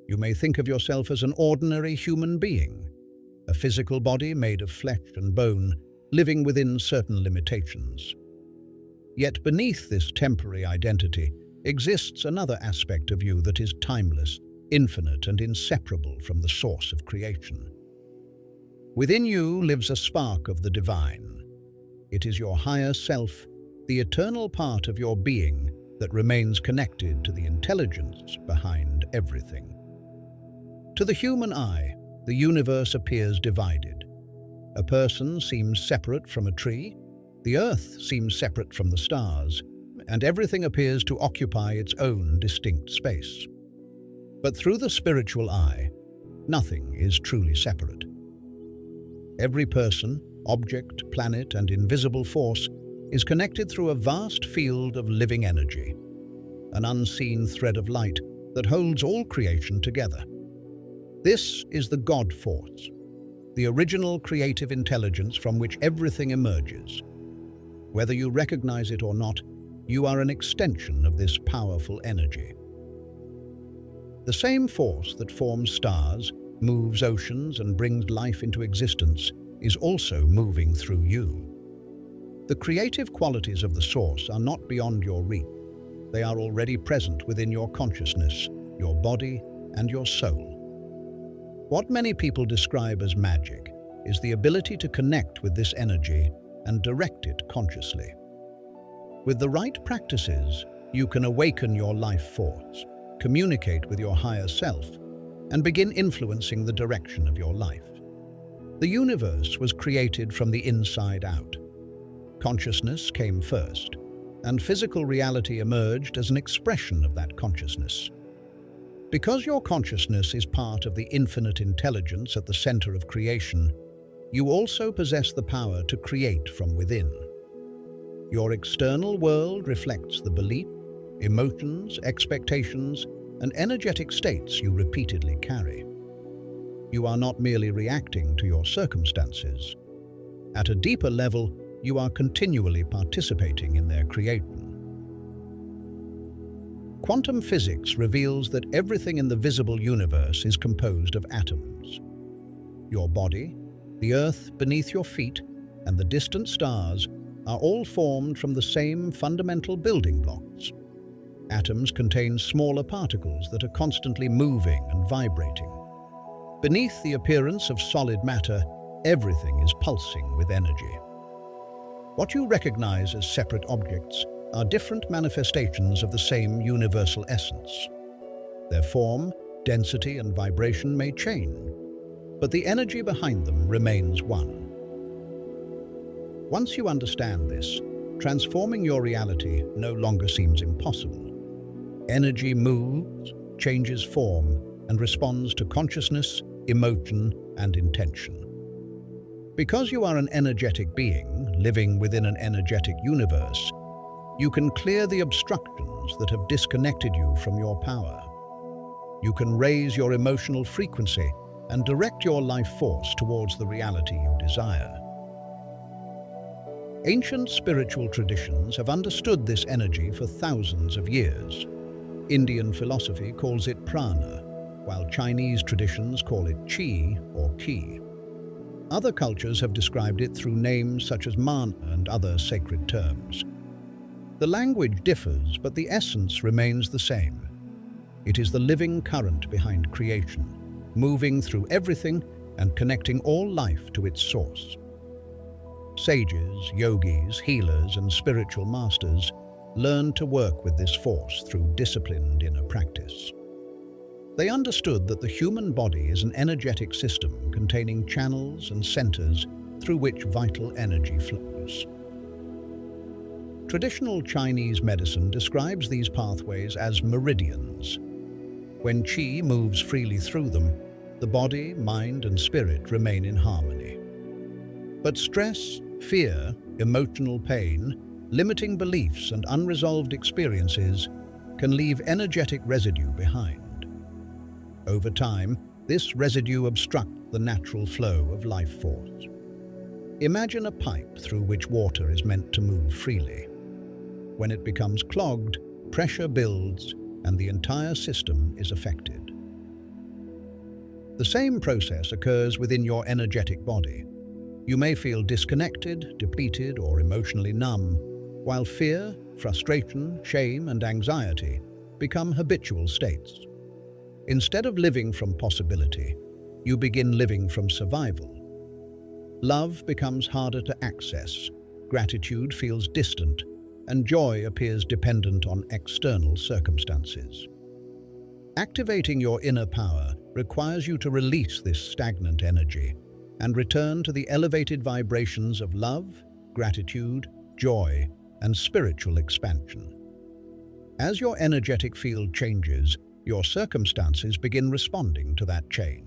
You may think of yourself as an ordinary human being, a physical body made of flesh and bone, living within certain limitations. Yet beneath this temporary identity exists another aspect of you that is timeless, infinite, and inseparable from the source of creation. Within you lives a spark of the divine. It is your higher self, the eternal part of your being that remains connected to the intelligence behind everything. To the human eye, the universe appears divided. A person seems separate from a tree, the earth seems separate from the stars, and everything appears to occupy its own distinct space. But through the spiritual eye, nothing is truly separate. Every person, object, planet, and invisible force is connected through a vast field of living energy, an unseen thread of light that holds all creation together. This is the God Force, the original creative intelligence from which everything emerges. Whether you recognize it or not, you are an extension of this powerful energy. The same force that forms stars, moves oceans, and brings life into existence is also moving through you. The creative qualities of the source are not beyond your reach. They are already present within your consciousness, your body, and your soul. What many people describe as magic is the ability to connect with this energy and direct it consciously. With the right practices, you can awaken your life force, communicate with your higher self, and begin influencing the direction of your life. The universe was created from the inside out. Consciousness came first, and physical reality emerged as an expression of that consciousness. Because your consciousness is part of the infinite intelligence at the center of creation, you also possess the power to create from within. Your external world reflects the belief, emotions, expectations, and energetic states you repeatedly carry. You are not merely reacting to your circumstances. At a deeper level, you are continually participating in their creation. Quantum physics reveals that everything in the visible universe is composed of atoms. Your body, the earth beneath your feet, and the distant stars are all formed from the same fundamental building blocks. Atoms contain smaller particles that are constantly moving and vibrating. Beneath the appearance of solid matter, everything is pulsing with energy. What you recognize as separate objects are different manifestations of the same universal essence. Their form, density, and vibration may change, but the energy behind them remains one. Once you understand this, transforming your reality no longer seems impossible. Energy moves, changes form, and responds to consciousness, emotion, and intention. Because you are an energetic being living within an energetic universe, you can clear the obstructions that have disconnected you from your power. You can raise your emotional frequency and direct your life force towards the reality you desire. Ancient spiritual traditions have understood this energy for thousands of years. Indian philosophy calls it prana, while Chinese traditions call it qi or qi. Other cultures have described it through names such as mana and other sacred terms. The language differs, but the essence remains the same. It is the living current behind creation, moving through everything and connecting all life to its source. Sages, yogis, healers, and spiritual masters learned to work with this force through disciplined inner practice. They understood that the human body is an energetic system containing channels and centers through which vital energy flows. Traditional Chinese medicine describes these pathways as meridians. When qi moves freely through them, the body, mind, and spirit remain in harmony. But stress, fear, emotional pain, limiting beliefs, and unresolved experiences can leave energetic residue behind. Over time, this residue obstructs the natural flow of life force. Imagine a pipe through which water is meant to move freely. When it becomes clogged, pressure builds and the entire system is affected. The same process occurs within your energetic body. You may feel disconnected, depleted, or emotionally numb, while fear, frustration, shame, and anxiety become habitual states. Instead of living from possibility, you begin living from survival. Love becomes harder to access, gratitude feels distant, and joy appears dependent on external circumstances. Activating your inner power requires you to release this stagnant energy and return to the elevated vibrations of love, gratitude, joy, and spiritual expansion. As your energetic field changes, your circumstances begin responding to that change.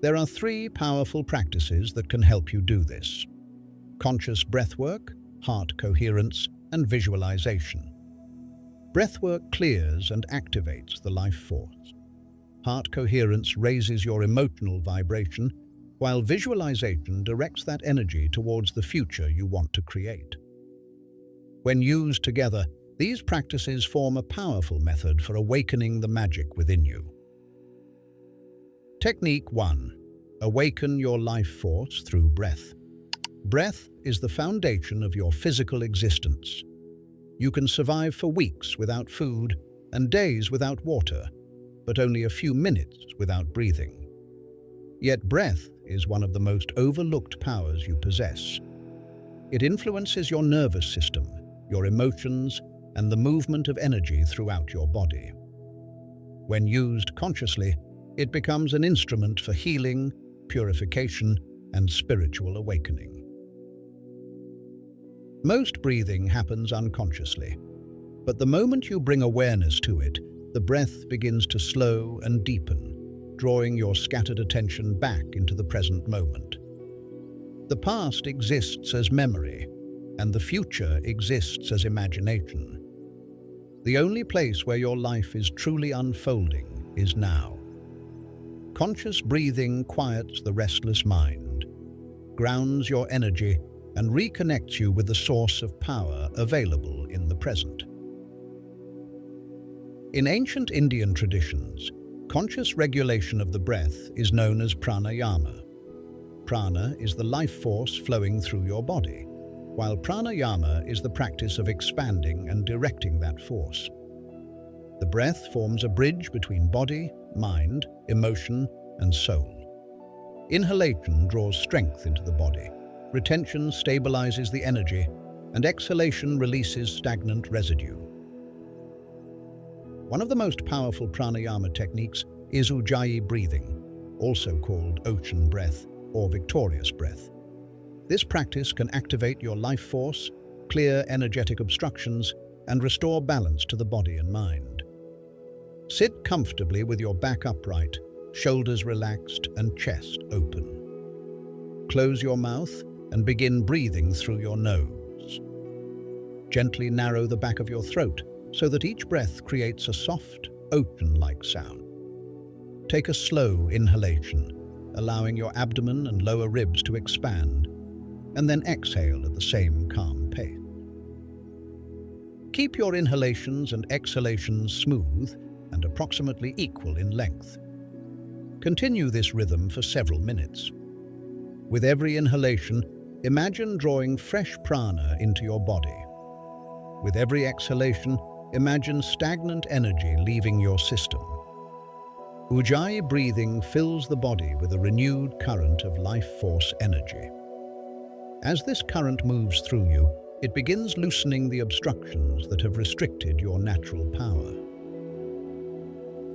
There are 3 powerful practices that can help you do this: conscious breathwork, heart coherence, and visualization. Breathwork clears and activates the life force. Heart coherence raises your emotional vibration, while visualization directs that energy towards the future you want to create. When used together, these practices form a powerful method for awakening the magic within you. Technique 1. Awaken your life force through breath. Breath is the foundation of your physical existence. You can survive for weeks without food and days without water, but only a few minutes without breathing. Yet breath is one of the most overlooked powers you possess. It influences your nervous system, your emotions, and the movement of energy throughout your body. When used consciously, it becomes an instrument for healing, purification, and spiritual awakening. Most breathing happens unconsciously, but the moment you bring awareness to it, the breath begins to slow and deepen, drawing your scattered attention back into the present moment. The past exists as memory, and the future exists as imagination. The only place where your life is truly unfolding is now. Conscious breathing quiets the restless mind, grounds your energy, and reconnects you with the source of power available in the present. In ancient Indian traditions, conscious regulation of the breath is known as pranayama. Prana is the life force flowing through your body, while pranayama is the practice of expanding and directing that force. The breath forms a bridge between body, mind, emotion, and soul. Inhalation draws strength into the body, retention stabilizes the energy, and exhalation releases stagnant residue. One of the most powerful pranayama techniques is ujjayi breathing, also called ocean breath or victorious breath. This practice can activate your life force, clear energetic obstructions, and restore balance to the body and mind. Sit comfortably with your back upright, shoulders relaxed, and chest open. Close your mouth and begin breathing through your nose. Gently narrow the back of your throat so that each breath creates a soft, ocean-like sound. Take a slow inhalation, allowing your abdomen and lower ribs to expand, and then exhale at the same calm pace. Keep your inhalations and exhalations smooth and approximately equal in length. Continue this rhythm for several minutes. With every inhalation, imagine drawing fresh prana into your body. With every exhalation, imagine stagnant energy leaving your system. Ujjayi breathing fills the body with a renewed current of life force energy. As this current moves through you, it begins loosening the obstructions that have restricted your natural power.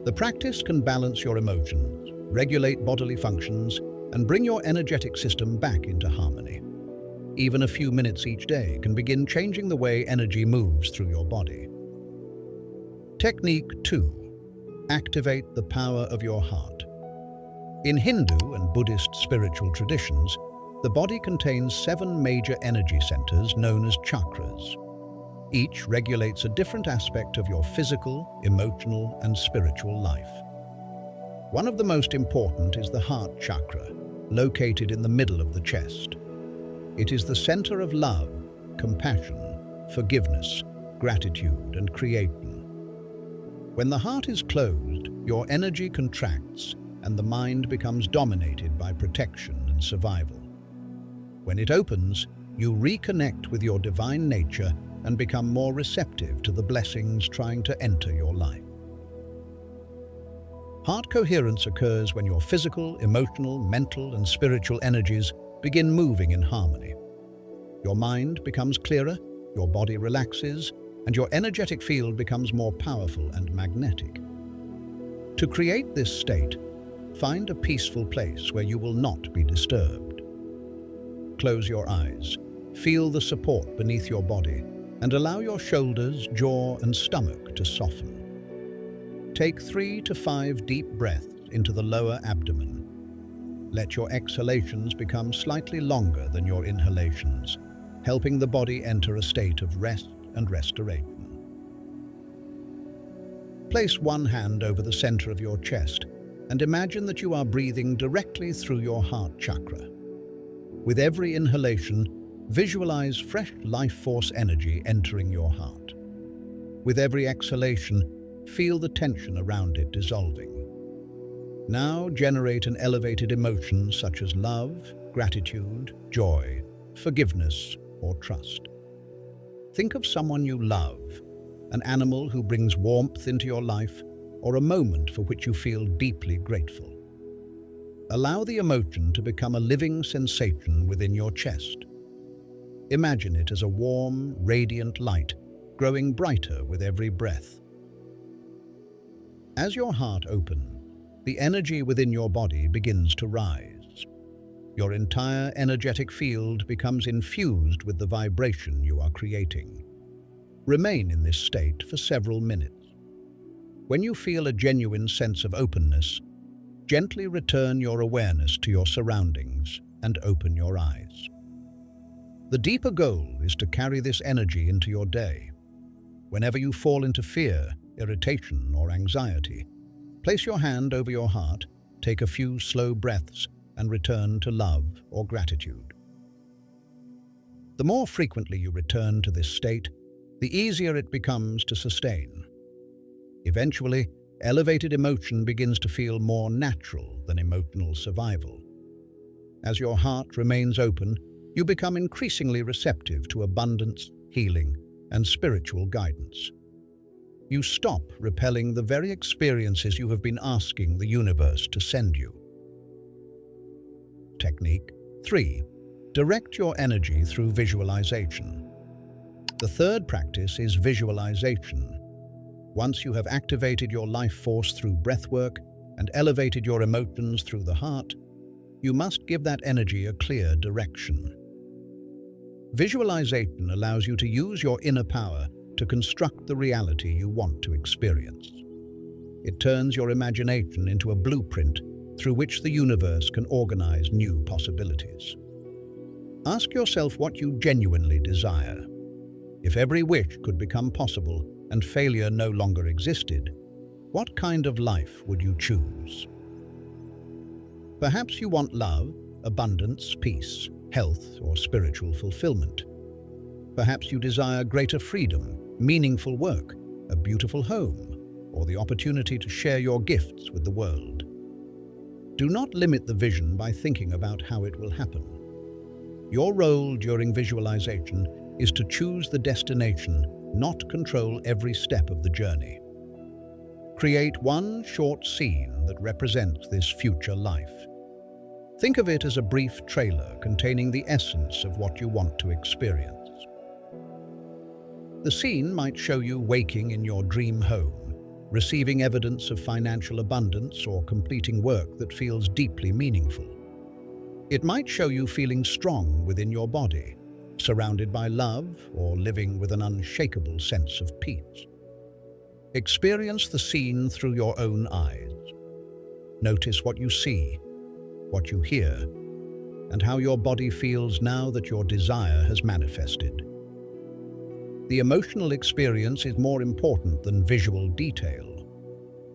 The practice can balance your emotions, regulate bodily functions, and bring your energetic system back into harmony. Even a few minutes each day can begin changing the way energy moves through your body. Technique 2. Activate the power of your heart. In Hindu and Buddhist spiritual traditions, the body contains 7 major energy centers known as chakras. Each regulates a different aspect of your physical, emotional, and spiritual life. One of the most important is the heart chakra, located in the middle of the chest. It is the center of love, compassion, forgiveness, gratitude, and creation. When the heart is closed, your energy contracts and the mind becomes dominated by protection and survival. When it opens, you reconnect with your divine nature and become more receptive to the blessings trying to enter your life. Heart coherence occurs when your physical, emotional, mental, and spiritual energies begin moving in harmony. Your mind becomes clearer, your body relaxes, and your energetic field becomes more powerful and magnetic. To create this state, find a peaceful place where you will not be disturbed. Close your eyes, feel the support beneath your body, and allow your shoulders, jaw, and stomach to soften. Take 3 to 5 deep breaths into the lower abdomen. Let your exhalations become slightly longer than your inhalations, helping the body enter a state of rest and restoration. Place one hand over the center of your chest and imagine that you are breathing directly through your heart chakra. With every inhalation, visualize fresh life force energy entering your heart. With every exhalation, feel the tension around it dissolving. Now generate an elevated emotion such as love, gratitude, joy, forgiveness, or trust. Think of someone you love, an animal who brings warmth into your life, or a moment for which you feel deeply grateful. Allow the emotion to become a living sensation within your chest. Imagine it as a warm, radiant light, growing brighter with every breath. As your heart opens, the energy within your body begins to rise. Your entire energetic field becomes infused with the vibration you are creating. Remain in this state for several minutes. When you feel a genuine sense of openness, gently return your awareness to your surroundings and open your eyes. The deeper goal is to carry this energy into your day. Whenever you fall into fear, irritation, or anxiety, place your hand over your heart, take a few slow breaths, and return to love or gratitude. The more frequently you return to this state, the easier it becomes to sustain. Eventually, elevated emotion begins to feel more natural than emotional survival. As your heart remains open, you become increasingly receptive to abundance, healing, and spiritual guidance. You stop repelling the very experiences you have been asking the universe to send you. Technique 3. Direct your energy through visualization. The third practice is visualization. Once you have activated your life force through breathwork and elevated your emotions through the heart, you must give that energy a clear direction. Visualization allows you to use your inner power to construct the reality you want to experience. It turns your imagination into a blueprint through which the universe can organize new possibilities. Ask yourself what you genuinely desire. If every wish could become possible and failure no longer existed, what kind of life would you choose? Perhaps you want love, abundance, peace, health, or spiritual fulfillment. Perhaps you desire greater freedom, meaningful work, a beautiful home, or the opportunity to share your gifts with the world. Do not limit the vision by thinking about how it will happen. Your role during visualization is to choose the destination, not control every step of the journey. Create one short scene that represents this future life. Think of it as a brief trailer containing the essence of what you want to experience. The scene might show you waking in your dream home, receiving evidence of financial abundance, or completing work that feels deeply meaningful. It might show you feeling strong within your body, surrounded by love, or living with an unshakable sense of peace. Experience the scene through your own eyes. Notice what you see, what you hear, and how your body feels now that your desire has manifested. The emotional experience is more important than visual detail.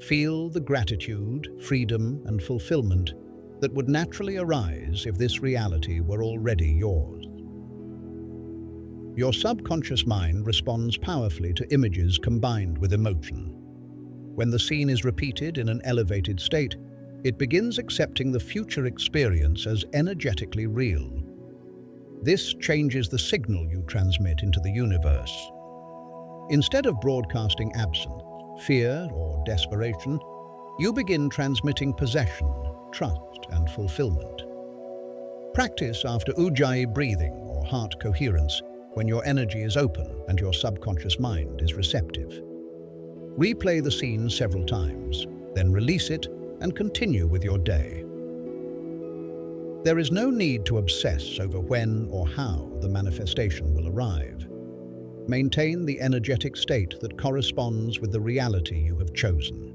Feel the gratitude, freedom, and fulfillment that would naturally arise if this reality were already yours. Your subconscious mind responds powerfully to images combined with emotion. When the scene is repeated in an elevated state, it begins accepting the future experience as energetically real. This changes the signal you transmit into the universe. Instead of broadcasting absence, fear, or desperation, you begin transmitting possession, trust, and fulfillment. Practice after Ujjayi breathing or heart coherence when your energy is open and your subconscious mind is receptive. Replay the scene several times, then release it and continue with your day. There is no need to obsess over when or how the manifestation will arrive. Maintain the energetic state that corresponds with the reality you have chosen.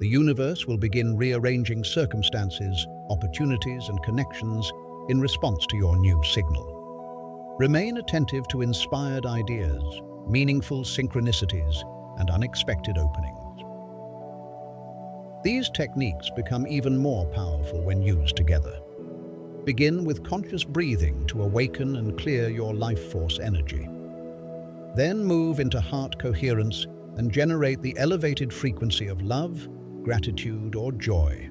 The universe will begin rearranging circumstances, opportunities, and connections in response to your new signal. Remain attentive to inspired ideas, meaningful synchronicities, and unexpected openings. These techniques become even more powerful when used together. Begin with conscious breathing to awaken and clear your life force energy. Then move into heart coherence and generate the elevated frequency of love, gratitude, or joy.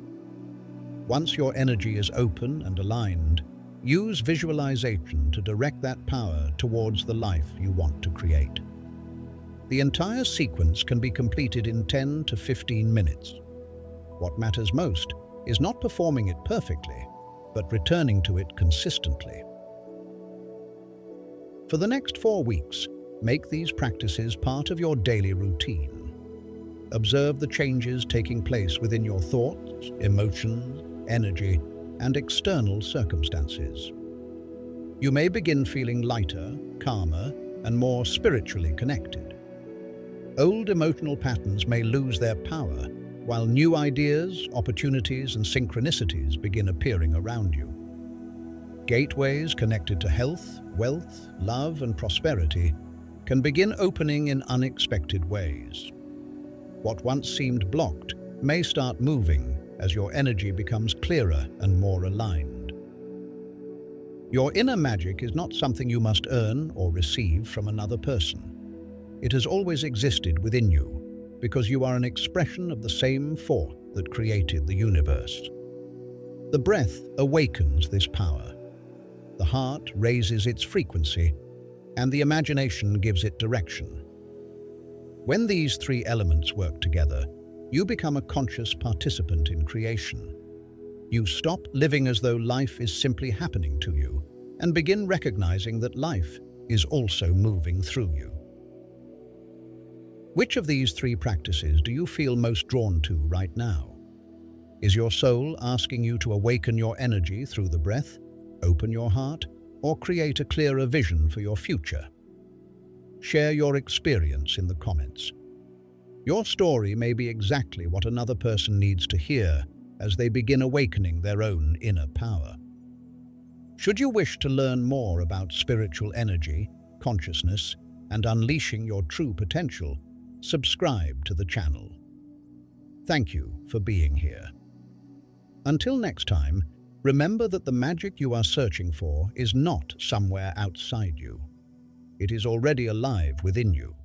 Once your energy is open and aligned, use visualization to direct that power towards the life you want to create. The entire sequence can be completed in 10 to 15 minutes. What matters most is not performing it perfectly, but returning to it consistently. For the next 4 weeks, make these practices part of your daily routine. Observe the changes taking place within your thoughts, emotions, energy, and external circumstances. You may begin feeling lighter, calmer, and more spiritually connected. Old emotional patterns may lose their power, while new ideas, opportunities, and synchronicities begin appearing around you. Gateways connected to health, wealth, love, and prosperity can begin opening in unexpected ways. What once seemed blocked may start moving as your energy becomes clearer and more aligned. Your inner magic is not something you must earn or receive from another person. It has always existed within you because you are an expression of the same force that created the universe. The breath awakens this power. The heart raises its frequency, and the imagination gives it direction. When these 3 elements work together, you become a conscious participant in creation. You stop living as though life is simply happening to you and begin recognizing that life is also moving through you. Which of these 3 practices do you feel most drawn to right now? Is your soul asking you to awaken your energy through the breath, open your heart, or create a clearer vision for your future? Share your experience in the comments. Your story may be exactly what another person needs to hear as they begin awakening their own inner power. Should you wish to learn more about spiritual energy, consciousness, and unleashing your true potential, subscribe to the channel. Thank you for being here. Until next time, remember that the magic you are searching for is not somewhere outside you. It is already alive within you.